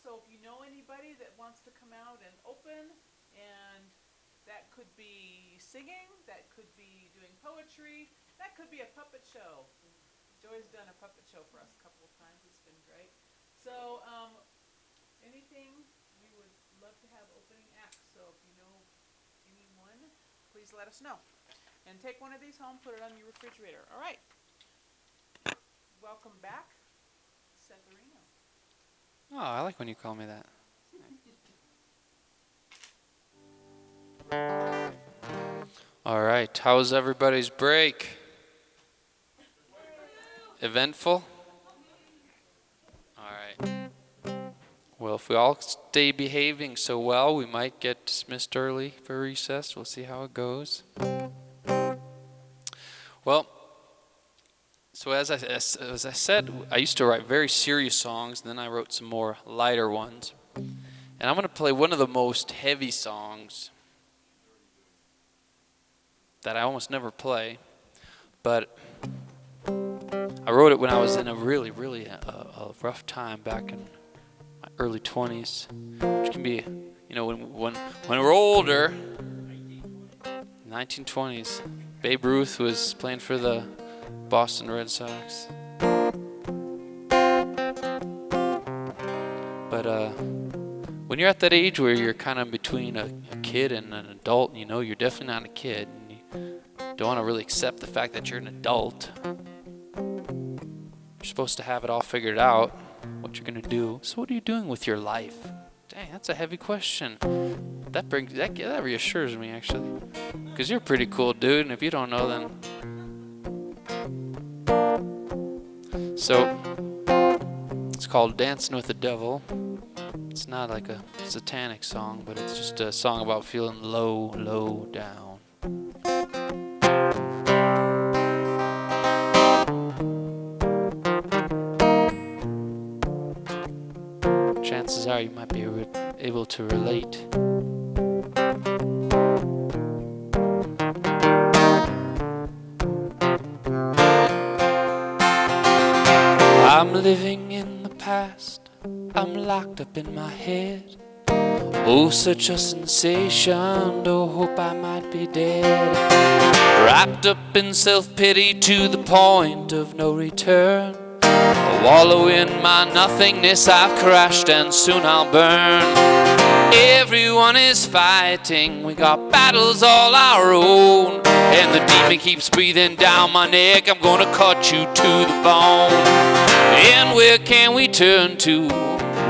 So if you know anybody that wants to come out and open, and that could be singing, that could be doing poetry, that could be a puppet show. Joy's done a puppet show for us a couple of times. It's been great. So anything, we would love to have opening acts. So if you know anyone, please let us know. And take one of these home, put it on your refrigerator. All right. Welcome back, Seth. Oh, I like when you call me that. All right, how was everybody's break? Eventful? All right. Well, if we all stay behaving so well, we might get dismissed early for recess. We'll see how it goes. Well, so as I said, I used to write very serious songs, and then I wrote some more lighter ones. And I'm going to play one of the most heavy songs that I almost never play, but I wrote it when I was in a really a rough time back in my early 20s, which can be, you know, when we're older, 1920s, Babe Ruth was playing for the Boston Red Sox. But when you're at that age where you're kind of between a kid and an adult, you know, you're definitely not a kid. And you don't want to really accept the fact that you're an adult. You're supposed to have it all figured out, what you're going to do. So what are you doing with your life? Dang, that's a heavy question. That reassures me, actually. Because you're a pretty cool dude, and if you don't know, then... So, it's called Dancing with the Devil. It's not like a satanic song, but it's just a song about feeling low down. Chances are you might be able to relate. I'm living in the past, I'm locked up in my head. Oh, such a sensation, oh, hope I might be dead. Wrapped up in self-pity to the point of no return. I wallow in my nothingness, I've crashed and soon I'll burn. Everyone is fighting, we got battles all our own. And the demon keeps breathing down my neck, I'm gonna cut you to the bone. And where can we turn to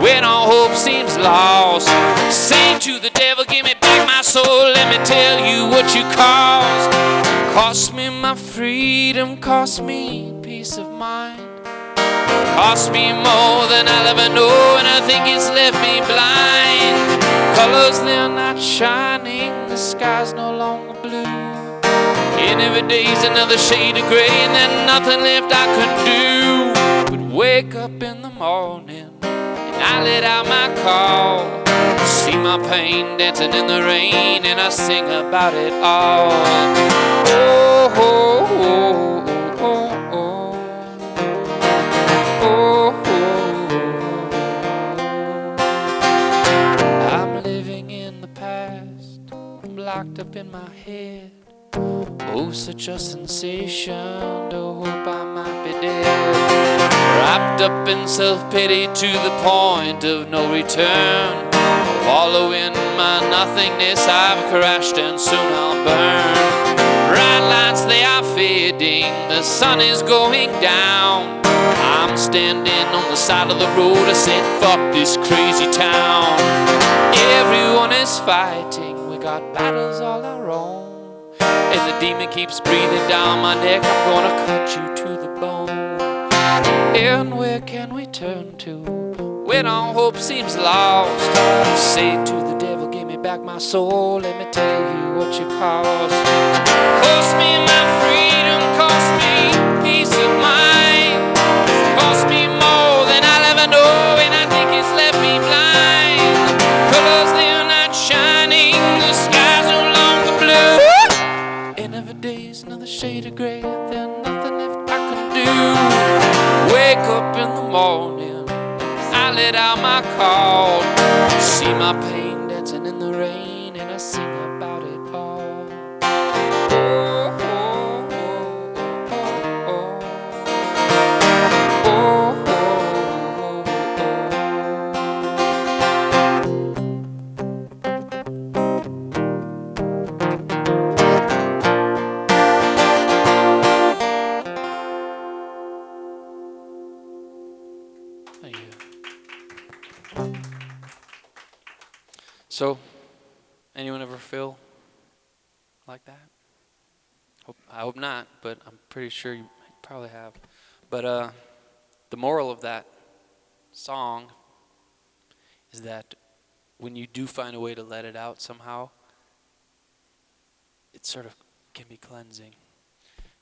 when all hope seems lost? Say to the devil, give me back my soul, let me tell you what you caused. Cost me my freedom, cost me peace of mind. Cost me more than I'll ever know, and I think it's left me blind. Colors, they're not shining, the sky's no longer blue. And every day's another shade of gray, and then nothing left I could do but wake up in the morning, and I let out my call. See my pain dancing in the rain, and I sing about it all. Oh, oh, oh, oh, oh, oh, oh. I'm living in the past, I'm locked up in my head. Oh, such a sensation, oh, hope I might be dead. Wrapped up in self-pity to the point of no return. Wallow in my nothingness, I've crashed and soon I'll burn. Bright lights, they are fading, the sun is going down. I'm standing on the side of the road, I said, fuck this crazy town. Everyone is fighting, we got battles all our own. And the demon keeps breathing down my neck, I'm gonna cut you to the bone. And where can we turn to when all hope seems lost? Say to the devil, give me back my soul, let me tell you what you cost. Cost me my freedom, cost me peace of mind. Cost me more than I'll ever know, and I think it's left me blind. Colors, they're not shining, the sky's no longer blue. And every day's another shade of gray, there's nothing left I can do. Wake up in the morning, I I let out my call. See my pain dancing in the rain, and I sing about it all. Oh, oh, oh, oh, oh, oh, oh, Thank you. So, anyone ever feel like that? I hope not, but I'm pretty sure you probably have. But the moral of that song is that when you do find a way to let it out somehow, it sort of can be cleansing.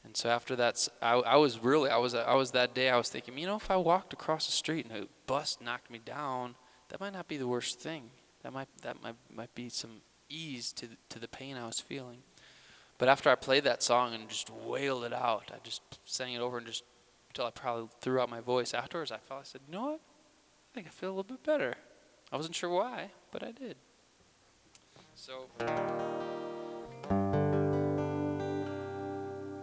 And so after that, I was that day, I was thinking, you know, if I walked across the street and a bus knocked me down, that might not be the worst thing. That might be some ease to the pain I was feeling. But after I played that song and just wailed it out, I just sang it over and just until I probably threw out my voice. Afterwards, I said, you know what? I think I feel a little bit better. I wasn't sure why, but I did. So we're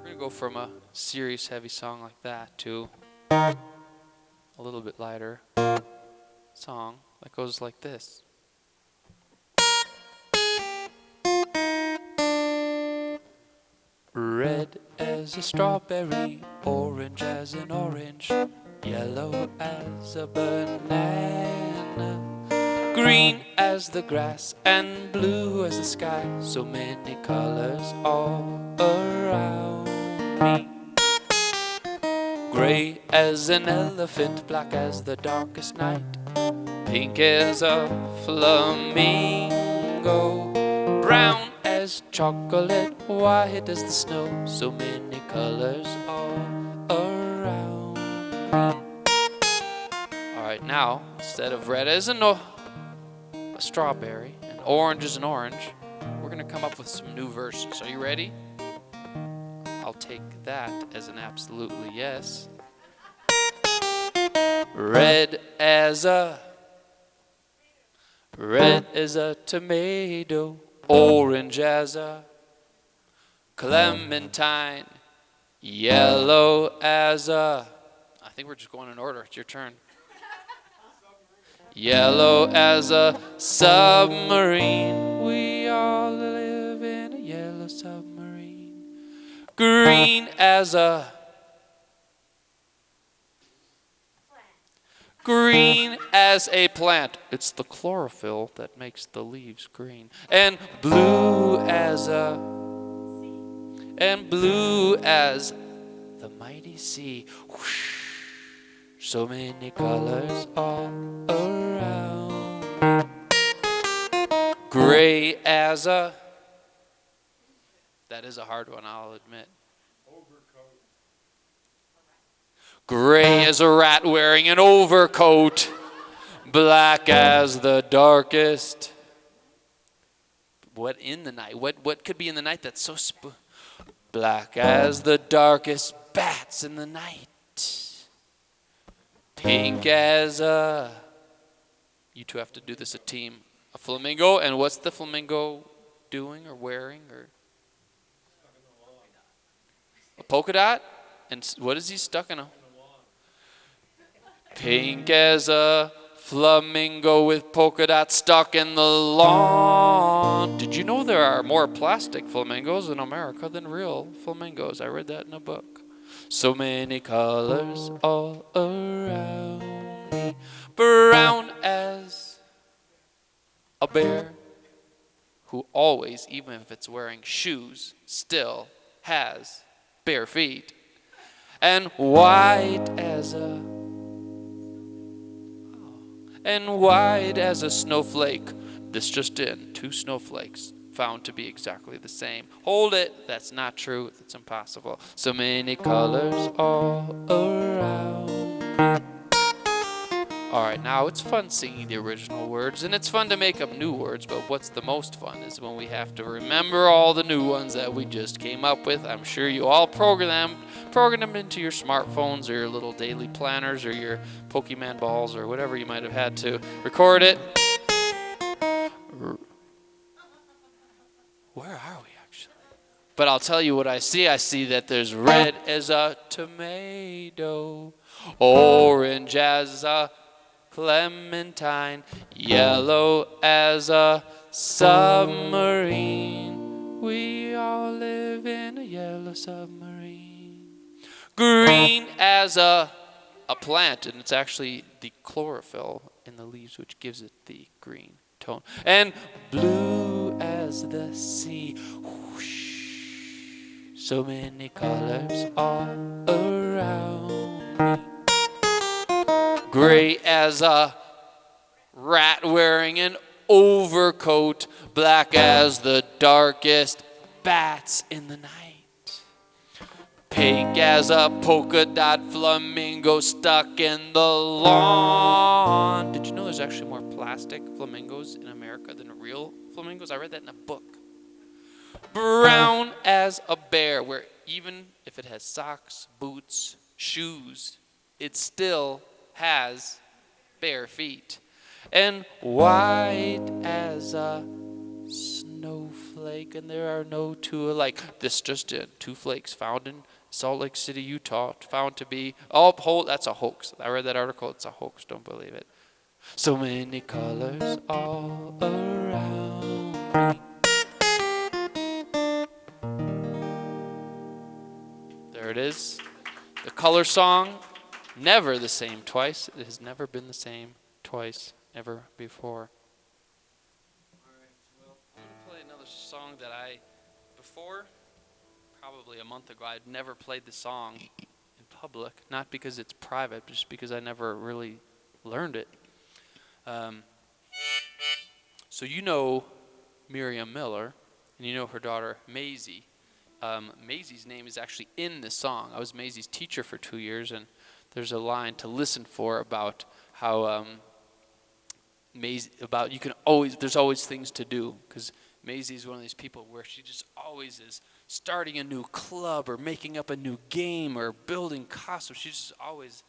gonna go from a serious, heavy song like that to a little bit lighter song that goes like this. Red as a strawberry, orange as an orange, yellow as a banana, green as the grass and blue as the sky, so many colors all around me. Gray as an elephant, black as the darkest night, pink as a flamingo, brown as chocolate, white as the snow, so many colors all around me. Alright, now, instead of red as a strawberry and orange as an orange, we're going to come up with some new verses. Are you ready? I'll take that as an absolutely yes. Red as a tomato, orange as a clementine, yellow as a, I think we're just going in order, it's your turn. Yellow as a submarine, we all live in a yellow submarine. Green as a plant. It's the chlorophyll that makes the leaves green. And blue as the mighty sea. Whoosh. So many colors all around me. Gray as a, that is a hard one, I'll admit. Gray as a rat wearing an overcoat, black as the darkest. What in the night? What could be in the night that's so black as the darkest bats in the night. Pink as a, you two have to do this a team, a flamingo. And what's the flamingo doing or wearing or? A polka dot? And what is he stuck in a? Pink as a flamingo with polka dots stuck in the lawn. Did you know there are more plastic flamingos in America than real flamingos? I read that in a book. So many colors all around me. Brown as a bear who always, even if it's wearing shoes, still has bare feet. And white as a snowflake. This just in, 2 snowflakes found to be exactly the same. Hold it, that's not true, it's impossible. So many colors all around me. All right. right now. It's fun singing the original words, and it's fun to make up new words, but what's the most fun is when we have to remember all the new ones that we just came up with. I'm sure you all program them into your smartphones or your little daily planners or your Pokemon balls or whatever you might have had to record it. Where are we actually? But I'll tell you what I see. I see that there's red as a tomato, orange as a clementine, yellow as a submarine. We all live in a yellow submarine. Green as a plant, and it's actually the chlorophyll in the leaves which gives it the green tone. And blue as the sea. Whoosh. So many colors all around me. Gray as a rat wearing an overcoat, black as the darkest bats in the night. Pink as a polka dot flamingo stuck in the lawn. Did you know there's actually more plastic flamingos in America than real flamingos? I read that in a book. Brown as a bear, where even if it has socks, boots, shoes, it still has bare feet. And white as a snowflake, and there are no two alike. This just did. 2 flakes found in Salt Lake City, Utah, found to be, that's a hoax. I read that article, it's a hoax, don't believe it. So many colors all around me. There it is. The color song, never the same twice. It has never been the same twice, never before. All right, well, I'm going to play another song that before, probably a month ago, I'd never played the song in public. Not because it's private, just because I never really learned it. So you know Miriam Miller, and you know her daughter Maisie. Maisie's name is actually in the song. I was Maisie's teacher for 2 years, and there's a line to listen for about how there's always things to do, because Maisie's one of these people where she just always is starting a new club or making up a new game or building costumes. She's just always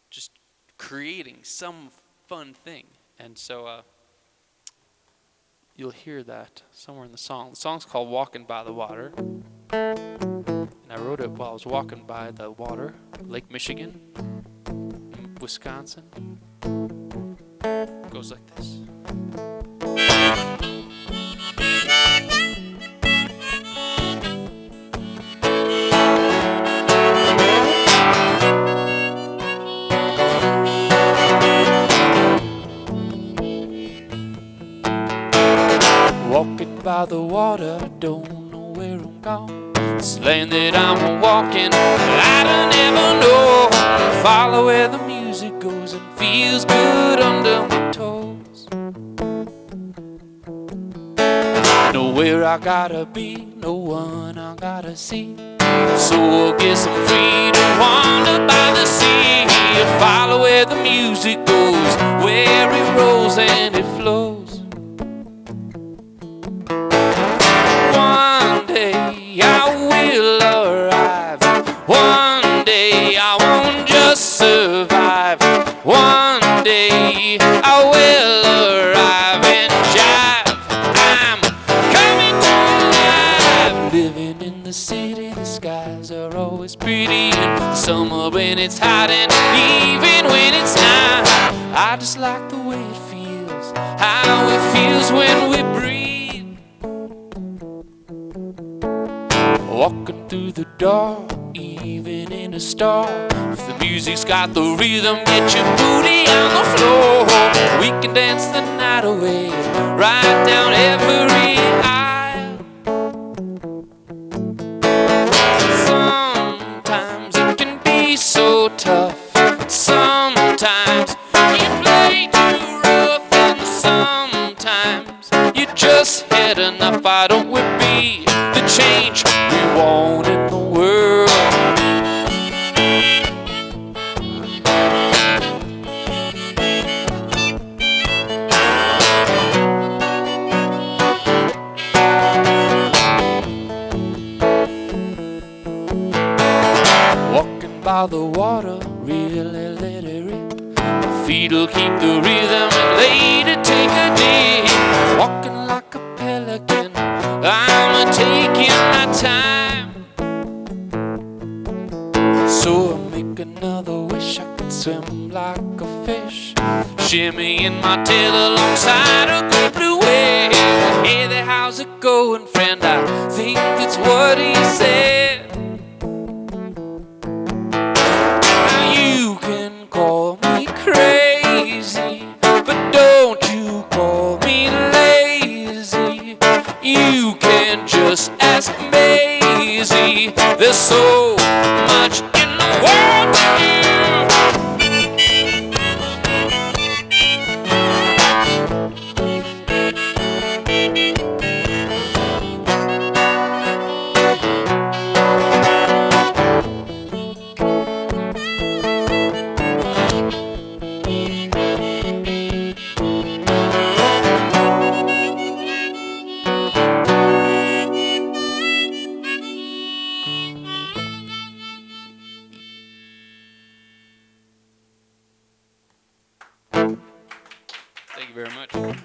just creating some fun thing. And so you'll hear that somewhere in the song. The song's called Walking by the Water. And I wrote it while I was walking by the water, Lake Michigan, Wisconsin. It goes like this. Walking by the water, don't know where I'm going. This land that I'm walking, I don't ever know. Follow where the music goes and feels good under my toes. Know where I gotta be, no one I gotta see. So I'll get some freedom, wander by the sea. Follow where the music goes, where it rolls and it flows. One day I will arrive. One day I won't just survive. One day I will arrive and jive. I'm coming to life. Living in the city, the skies are always pretty. In summer when it's hot and even when it's not. I just like the way it feels, how it feels when we breathe. Walking through the dark, even in a storm. If the music's got the rhythm, get your booty on the floor. We can dance the night away, right down every aisle. Sometimes it can be so tough. Sometimes you play too rough, and sometimes you just had enough. Why don't we be the change we want in the world? by the water, really let it rip. My feet'll keep the rhythm and later take a dip. Walking like a pelican, I'm taking my time. So I make another wish I could swim like a fish, shimmy in my tail alongside a great blue whale. Hey there, how's it going, friend? I think it's what he said. Now you can call me crazy, but don't you call me lazy. You can just ask Maisie. There's so much in the world to do. Thank you very much. So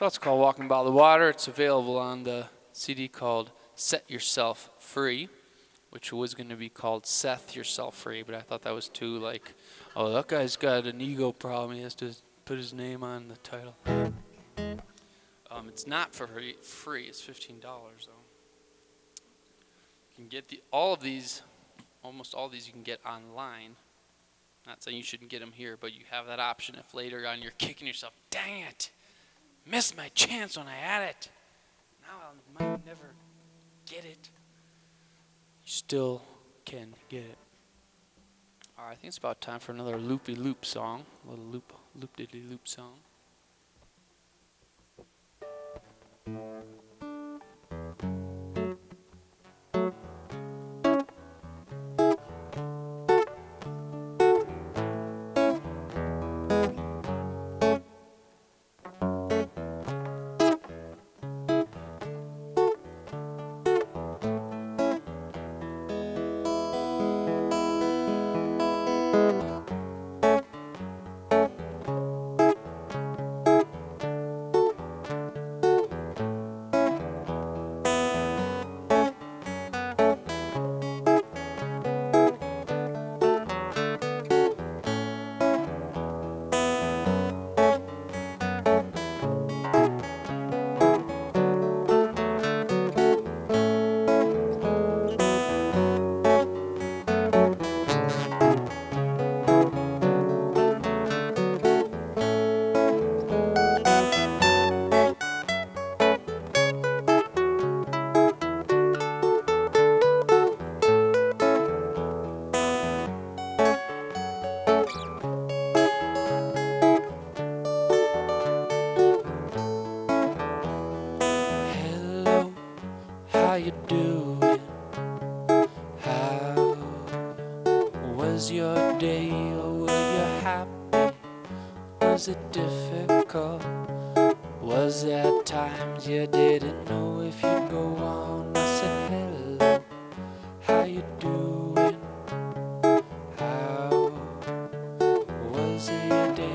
that's called Walking by the Water. It's available on the CD called Set Yourself Free, which was going to be called Seth Yourself Free, but I thought that was too like, oh, that guy's got an ego problem. He has to put his name on the title. It's not for free. It's $15 though. You can get all of these, almost all of these you can get online. Not saying you shouldn't get them here, but you have that option if later on you're kicking yourself, dang it, missed my chance when I had it. Now I might never get it. You still can get it. All right, I think it's about time for another loopy-loop song, a little loop-diddly-loop song. How you doing? How was your day? Or were you happy? Was it difficult? Was there times you didn't know if you'd go on? I said hello, how you doing? How was your day?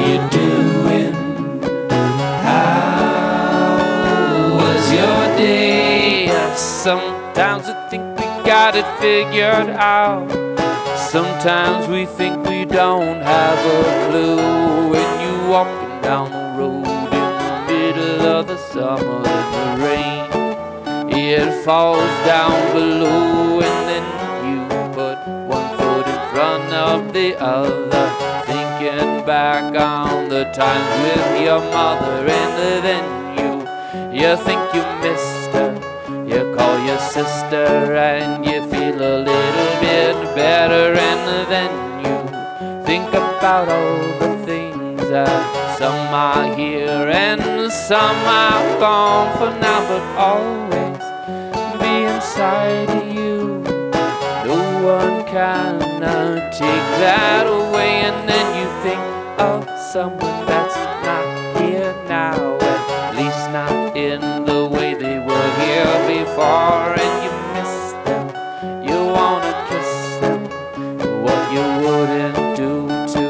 you doing? How was your day? Sometimes we think we got it figured out. Sometimes we think we don't have a clue. When you walking down the road in the middle of the summer in the rain, it falls down below, and then you put one foot in front of the other, thinking back on the times with your mother, and then you think you missed her. You call your sister and you feel a little bit better, and then you think about all the things that some are here and some are gone for now, but always be inside of you. No one can take that away, and then you think of someone that's not here now, at least not in the way they were here before, and you miss them, you wanna kiss them, what you wouldn't do to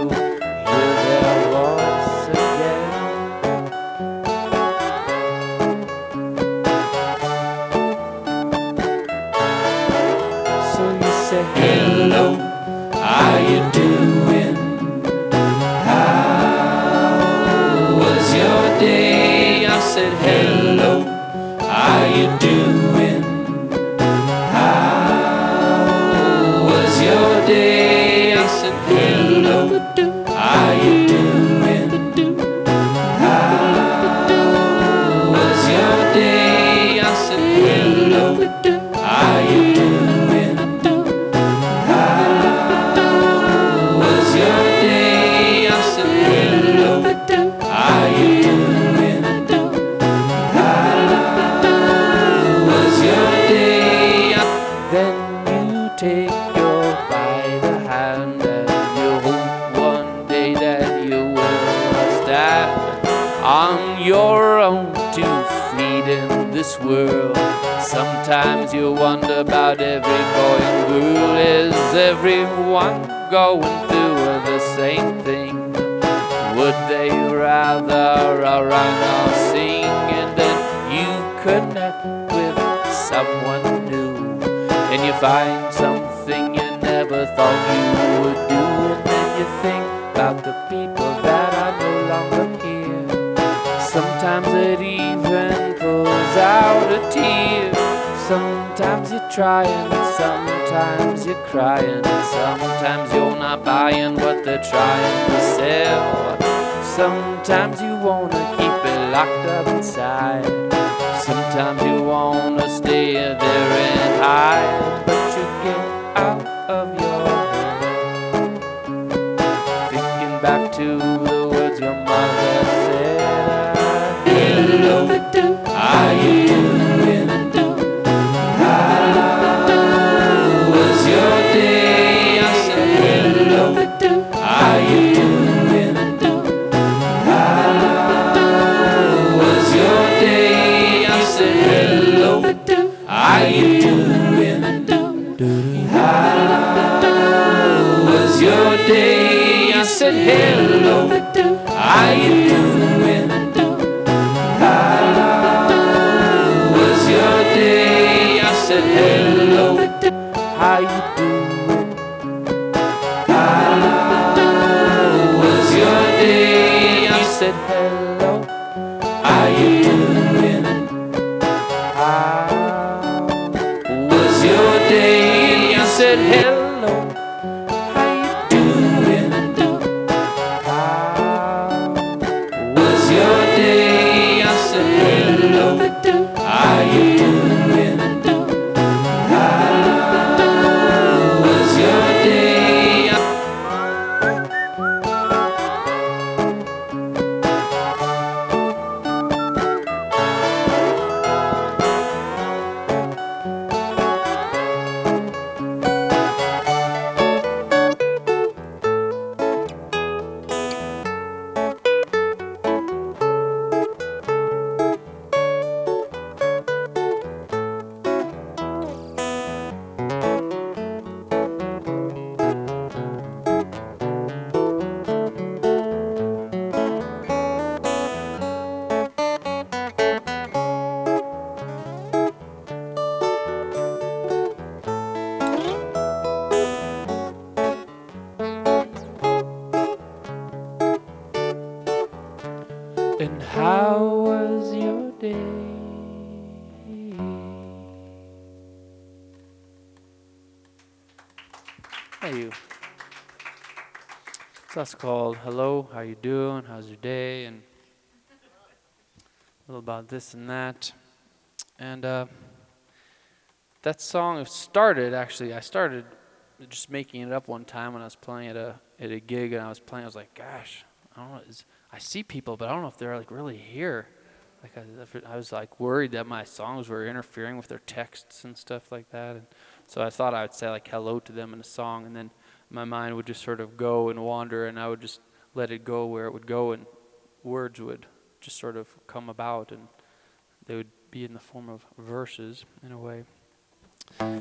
hear their voice again. So you say, hello, how you doing? How was your day? I said, hello, how you doing? How was your day? I said, hello, how you doing? How was your day? I said, hello, how you doing? How was your day? I said, hello, how you doing? Then you take your by the hand and you hope one day that you will stand on your own 2 feet in this world. Sometimes you wonder about every boy and girl. Is everyone going through the same thing? Would they rather run or sing? And then you connect with someone new, and you find something you never thought you would do, and then you think about the people that are no longer here. Sometimes it even pulls out a tear. Sometimes you're trying, and sometimes you're crying, and sometimes you're not buying what they're trying to sell. Sometimes you wanna keep it locked up inside. Sometimes you wanna stay there and hide, but you get out of your head, thinking back to the words your mother said. Hello, how you doing? How was your day? I said, hello, how you doing? How was your day? I said, hello, how you doing? How was your day? I said, hello, how you doing? How was your day? I said, hello, how you doing? How was your day? I said, hello, how you doing? How was your day? I said, hello, how you doing? How was your day? I said, hello, how you doing? How was your day? And how was your day? Hey you. So that's called Hello, how you doing? How's your day? And a little about this and that. And that song started, actually, I started just making it up one time when I was playing at a gig, and I was like, gosh, I don't know, I see people, but I don't know if they're like really here. Like I was like worried that my songs were interfering with their texts and stuff like that. And so I thought I would say like hello to them in a song, and then my mind would just sort of go and wander, and I would just let it go where it would go, and words would just sort of come about, and they would be in the form of verses in a way.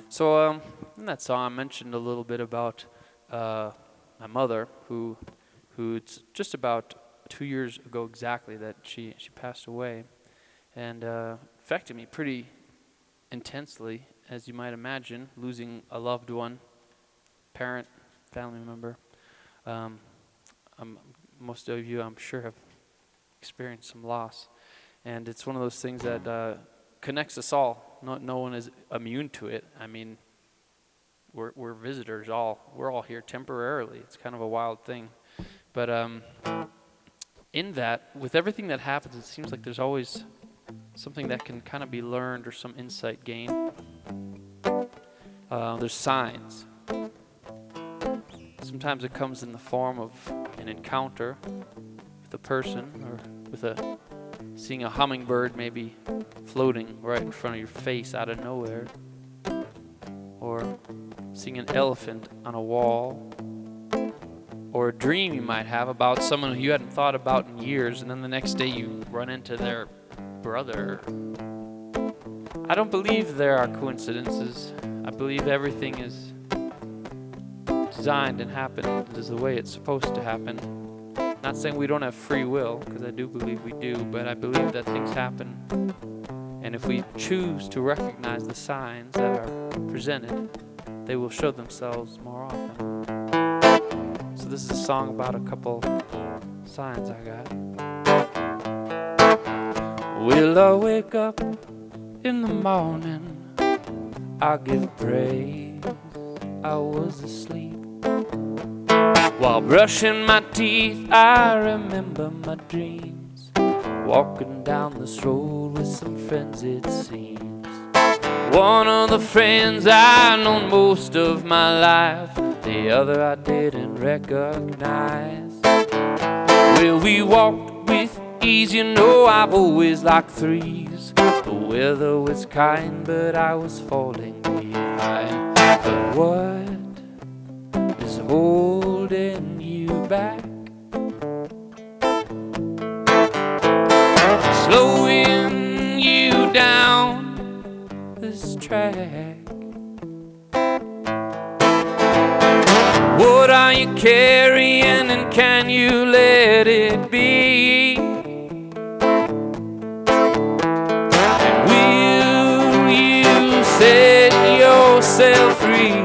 So in that song I mentioned a little bit about my mother, who it's just about 2 years ago exactly that she passed away, and affected me pretty intensely, as you might imagine, losing a loved one, parent, family member. Most of you, I'm sure, have experienced some loss, and it's one of those things that connects us all. No one is immune to it. I mean, we're visitors we're all here temporarily. It's kind of a wild thing, but in that, with everything that happens, it seems like there's always something that can kind of be learned or some insight gained. There's signs. Sometimes it comes in the form of an encounter with a person, or with seeing a hummingbird maybe floating right in front of your face out of nowhere, or seeing an elephant on a wall, or a dream you might have about someone who you hadn't thought about in years, and then the next day you run into their brother. I don't believe there are coincidences. I believe everything is designed and happened is the way it's supposed to happen. Not saying we don't have free will, because I do believe we do, but I believe that things happen. And if we choose to recognize the signs that are presented, they will show themselves more often. So this is a song about a couple signs I got. Will I wake up in the morning? I'll give praise I was asleep. While brushing my teeth, I remember my dreams. Walking down this road with some friends, it seems. One of the friends I've known most of my life, the other I didn't recognize. Well, we walked with ease, you know I've always liked threes. The weather was kind, but I was falling behind. But what is holding you back? Slowing you down this track. What are you carrying, and can you let it be? And will you set yourself free?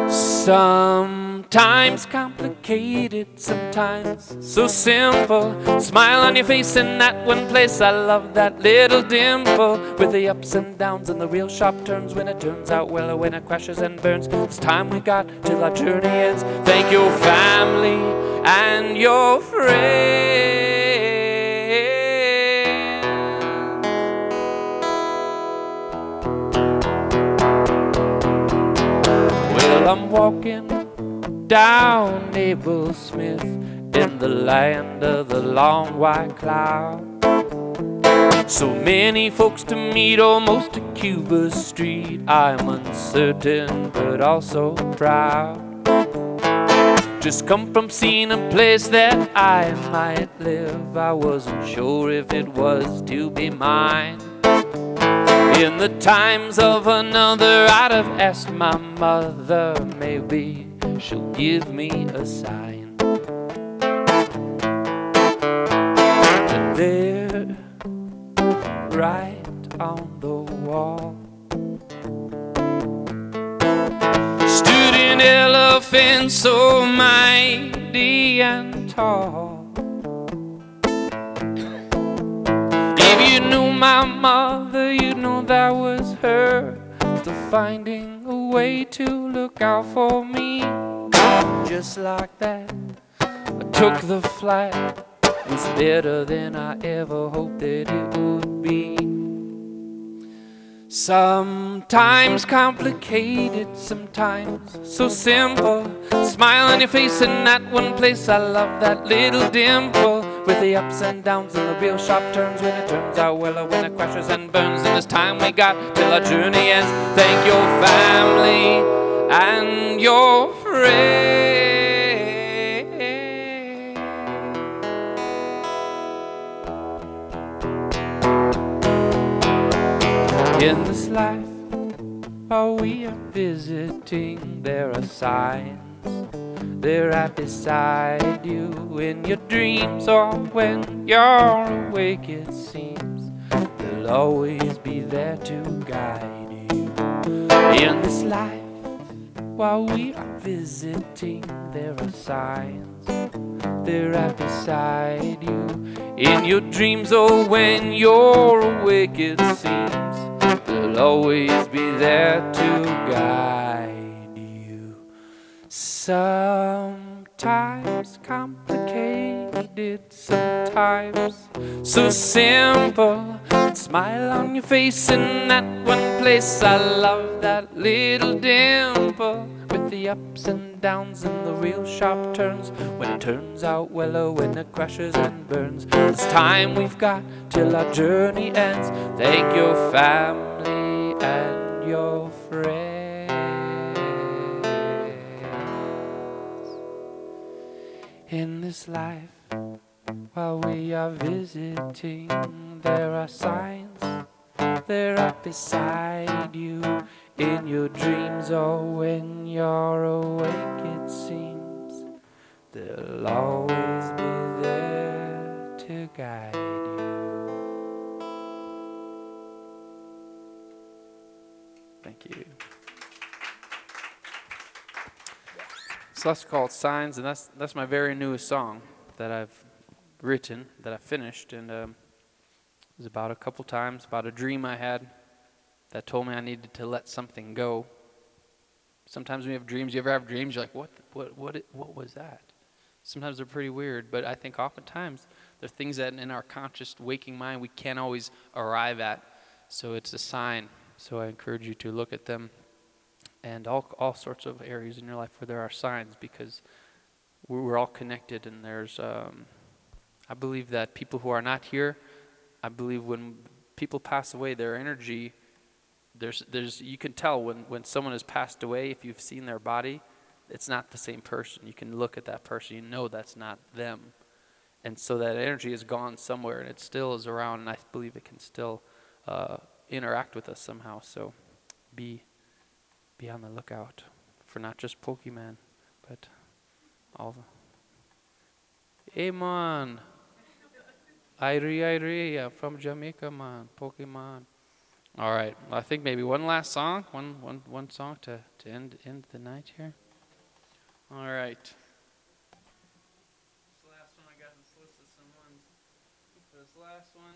Sometimes complicated, sometimes so simple. Smile on your face in that one place. I love that little dimple, with the ups and downs and the real sharp turns. When it turns out well or when it crashes and burns. It's time we got till our journey ends. Thank your family and your friends. Well, I'm walking down Abel Smith in the land of the long white cloud. So many folks to meet, almost to Cuba Street. I'm uncertain but also proud. Just come from seeing a place that I might live. I wasn't sure if it was to be mine. In the times of another, I'd have asked my mother, maybe she'll give me a sign. But there, right on the wall, stood an elephant so mighty and tall. tall. If you knew my mother, you'd know that was her, still finding a way to look out for me. Just like that, I took the flight. It was better than I ever hoped that it would be. Sometimes complicated, sometimes so simple. Smile on your face in that one place. I love that little dimple, with the ups and downs and the real sharp turns, when it turns out well or when it crashes and burns. And this time we got till our journey ends. Thank your family and your friends. In this life, while we are visiting, there are signs. They're right beside you in your dreams, or when you're awake, it seems. They'll always be there to guide you. In this life, while we are visiting, there are signs. They're right beside you in your dreams, or when you're awake, it seems. They'll always be there to guide you. Sometimes complicated, sometimes so simple. Smile on your face in that one place. I love that little dimple, with the ups and downs and the real sharp turns, when it turns out well or when it crashes and burns. It's time we've got till our journey ends. Thank your family and your friends. In this life, while we are visiting, there are signs. They're right beside you in your dreams, or when you're awake, it seems. They'll always be there to guide you. Thank you. So that's called Signs, and that's my very newest song that I've written, that I finished, and it was about a couple times, about a dream I had that told me I needed to let something go. Sometimes when you have dreams, you ever have dreams, you're like, what was that? Sometimes they're pretty weird, but I think oftentimes they're things that in our conscious waking mind we can't always arrive at. So it's a sign. So I encourage you to look at them and all sorts of areas in your life where there are signs, because we're all connected, and there's I believe that people who are not here, I believe when people pass away, their energy, there's you can tell when someone has passed away, if you've seen their body, it's not the same person. You can look at that person, you know that's not them. And so that energy is gone somewhere, and it still is around, and I believe it can still interact with us somehow. So be on the lookout for not just Pokemon, but all the... Hey man, Irie, I'm from Jamaica, man, Pokemon. All right, I think maybe one last song, one song to end the night here. All right. This last one, I got this list of some ones. This last one.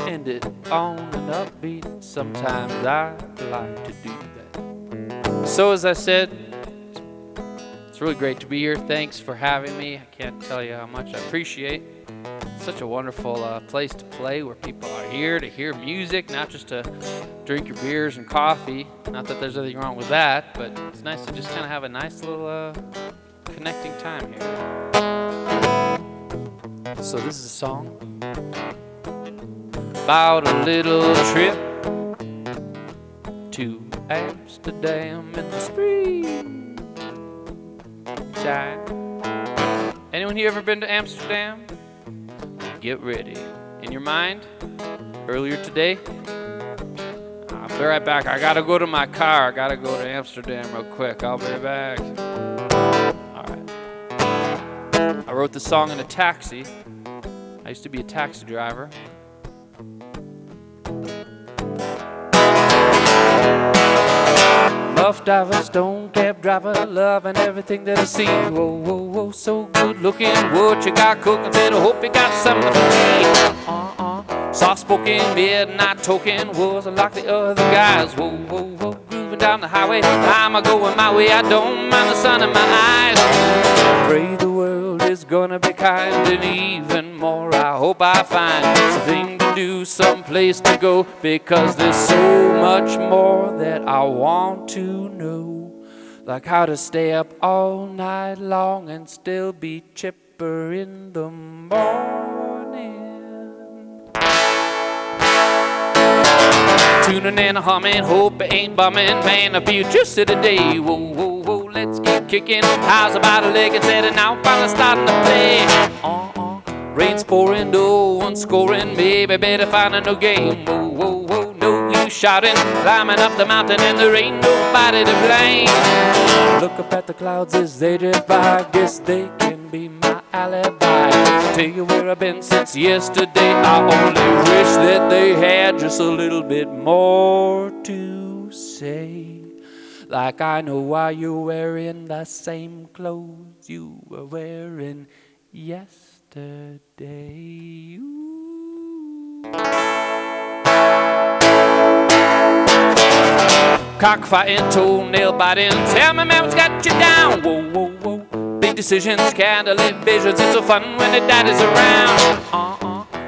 End it on an upbeat. Sometimes I like to do that. So as I said, it's really great to be here. Thanks for having me. I can't tell you how much I appreciate. It's such a wonderful place to play, where people are here to hear music, not just to drink your beers and coffee. Not that there's anything wrong with that, but it's nice to just kind of have a nice little connecting time here. So this is a song about a little trip to Amsterdam in the springtime. Anyone here ever been to Amsterdam? Get ready. In your mind, earlier today, I'll be right back. I gotta go to my car. I gotta go to Amsterdam real quick. I'll be back. All right. I wrote this song in a taxi. I used to be a taxi driver. bus driver, stone cab driver, loving everything that I see. Whoa, whoa, whoa, so good looking. What you got cooking? Said, I hope you got something for me. Soft-spoken, midnight token, wasn't like the other guys. Whoa, whoa, whoa, grooving down the highway. I'm a-going my way, I don't mind the sun in my eyes. Pray the world is gonna be kind, and even more I hope I find something to do, some place to go, because there's so much more that I want to know. Like how to stay up all night long and still be chipper in the morning. Tuning in, humming, hope it ain't bumming. Man, I feel just today. Whoa, whoa, whoa, let's get kicking. How's about a leg and setting out, finally starting to play. Rain's pouring, no one scoring. Maybe better find a new game. Whoa, whoa, whoa, no use shouting. Climbing up the mountain and there ain't nobody to blame. Look up at the clouds as they drift by. Guess they can be my alibi. Tell you where I've been since yesterday. I only wish that they had just a little bit more to say. Like I know why you're wearing the same clothes you were wearing yesterday. Ooh. Cockfighting, toenail biting. Tell me, man, what's got you down? Whoa, whoa, whoa. Big decisions, candlelit visions. It's so fun when the daddy's around.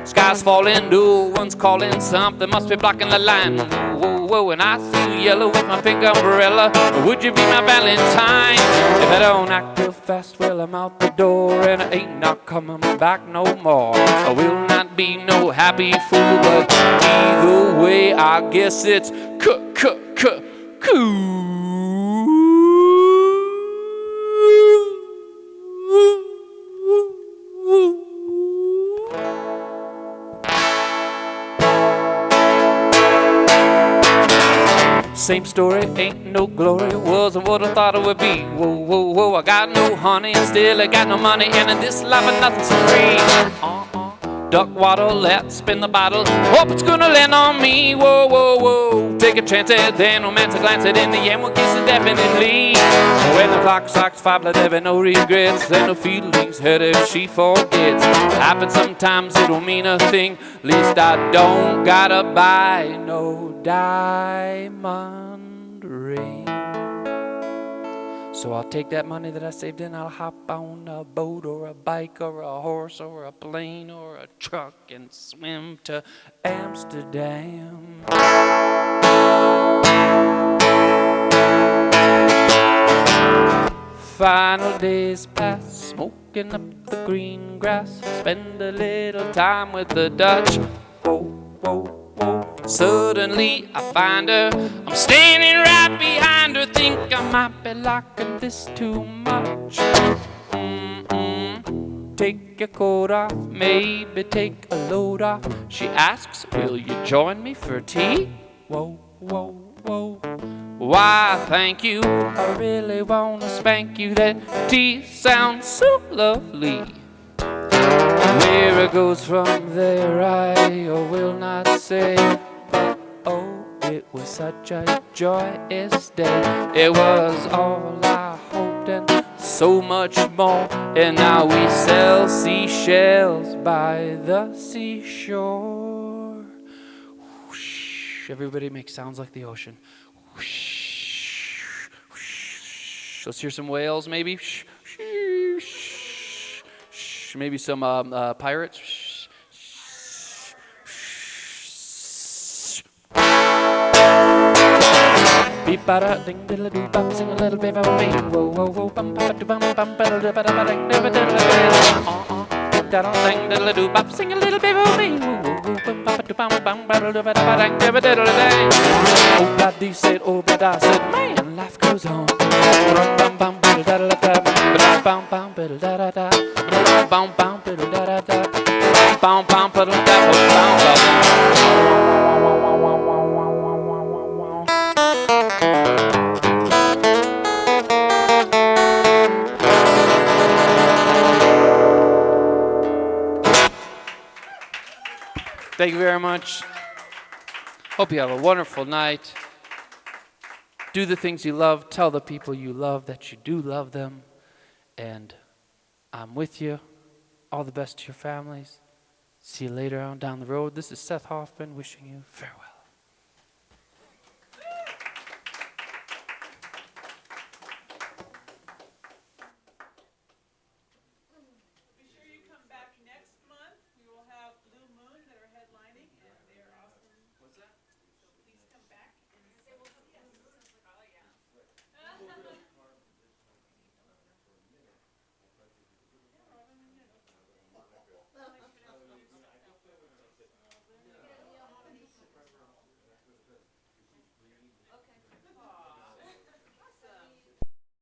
Sky's falling, no one's calling. Something must be blocking the line. Whoa, whoa, whoa. And I see you yellow with my pink umbrella. Would you be my Valentine? If I don't act real fast, well, I'm out the door, and I ain't not coming back no more. I will not be no happy fool, but either way, I guess it's cool. Same story, ain't no glory, wasn't what I thought it would be. Whoa, whoa, whoa, I got no honey and still I got no money, and in this life nothing's free. Duck waddle, let's spin the bottle, hope it's gonna land on me. Whoa, whoa, whoa, take a chance at then romance, a glance at in the end, we'll kiss it definitely. When the clock strikes 5, let there be no regrets, and no feelings hurt if she forgets. Happens sometimes, it don't mean a thing, least I don't gotta buy no diamond ring. So I'll take that money that I saved and I'll hop on a boat or a bike or a horse or a plane or a truck and swim to Amsterdam. Final days pass, smoking up the green grass, spend a little time with the Dutch. Whoa, whoa, whoa. Suddenly I find her, I'm standing right behind her. Think I might be liking this too much. Take your coat off, maybe take a load off. She asks, will you join me for tea? Whoa, whoa, whoa. Why, thank you, I really wanna spank you. That tea sounds so lovely. Where it goes from there I will not say, but oh, it was such a joyous day. It was all I hoped and so much more, and now we sell seashells by the seashore. Whoosh. Everybody makes sounds like the ocean. Whoosh. Whoosh. Let's hear some whales maybe. Maybe some pirates. Beep bada ding diddle doo bop, sing a little bit about me. Whoa whoa whoa bum bum bum bum bum ding diddle diddle ding diddle doo bop, sing a little bit about me. Whoa whoa bum bum bum bum ding diddle diddle. Oh bloody said, oh bloody I said, man, life goes on. Bum bum bum da da da bum bum bum da da da bum bum da da da bum bum da da da. Thank you very much. Hope you have a wonderful night. Do the things you love. Tell the people you love that you do love them. And I'm with you. All the best to your families. See you later on down the road. This is Seth Hoffman wishing you farewell.